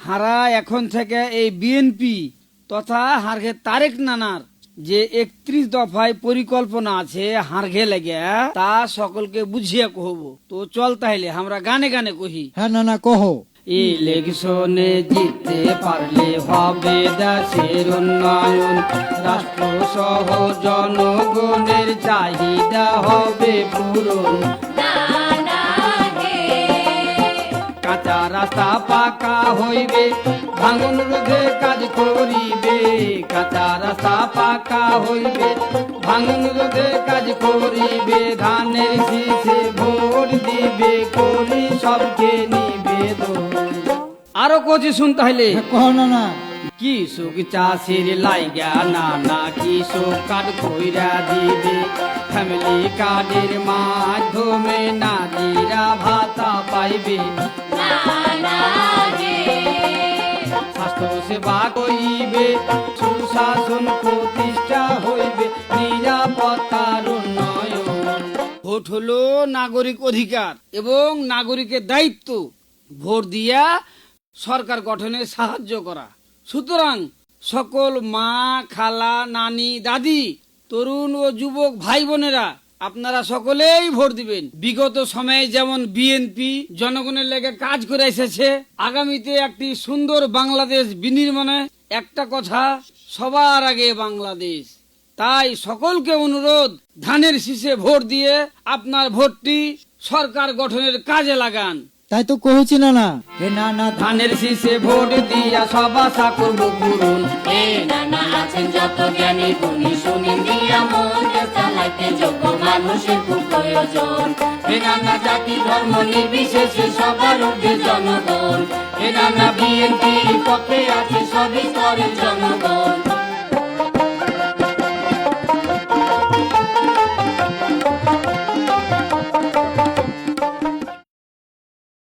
হারা এখন থেকে এই বিএনপি তথা হারঘে তারেক নানার যে 31 দফায় পরিকল্পনা আছে হারঘে লেগে তা সকলকে বুঝিয়ে কহব। তো চল তাইলে আমরা গানে গানে কহি। হ্যাঁ নানা কহো। ইলেকশনে জিততে পারলে হবে দেশের উন্নয়ন, রাষ্ট্র সহ জনগণের চাহিদা হবে পূরণ। কাঁচা রাস্তা পাকা হইবে, ভাঙন রোধে কাজ করিবে। কাঁচা রাস্তা পাকা হইবে, ভাঙন রোধে কাজ করিবে। ধানের শীষে ভোট দিবে, করি সবকে নিবেদন। আরো কচি শুনতে হইলে কহ নানা। কৃষক চাষির লাইগা নানা কৃষক কার্ড কইরা দিবে। ফ্যামিলি কার্ডের মাধ্যমে নারীরা ভাতা পাইবে। স্বাস্থ্য সেবা করিবে, সুশাসন প্রতিষ্ঠা হইবে, নিরাপত্তার উন্নয়ন। ভোট হলো নাগরিক অধিকার এবং নাগরিকের দায়িত্ব। ভোট দিয়া সরকার গঠনে সাহায্য করা। সুতরাং সকল মা, খালা, নানি, দাদি, তরুণ ও যুবক ভাই বোনেরা আপনারা সকলেই ভোট দিবেন। বিগত সময়ে যেমন বিএনপি জনগণের লেগে কাজ করে এসেছে, আগামীতে একটি সুন্দর বাংলাদেশ বিনির্মাণে একটা কথা সবার আগে বাংলাদেশ। তাই সকলকে অনুরোধ, ধানের শীষে ভোট দিয়ে আপনার ভোটটি সরকার গঠনের কাজে লাগান। তাই তো কহেছি নানা। হে নানা ধানের শীষে ভোট দিয়া সব আশা করব পূরণ। এ নানা আছেন যত জ্ঞানী গুণী, শুনি দিয়া মন চালাইতে যোগ্য মানুষের খুব প্রয়োজন। হে নানা জাতি ধর্ম নির্বিশেষে সবার ঊর্ধ্বে জনগণ। হে নানা বিএনপির পক্ষে আছে সবই স্তরের জনগণ।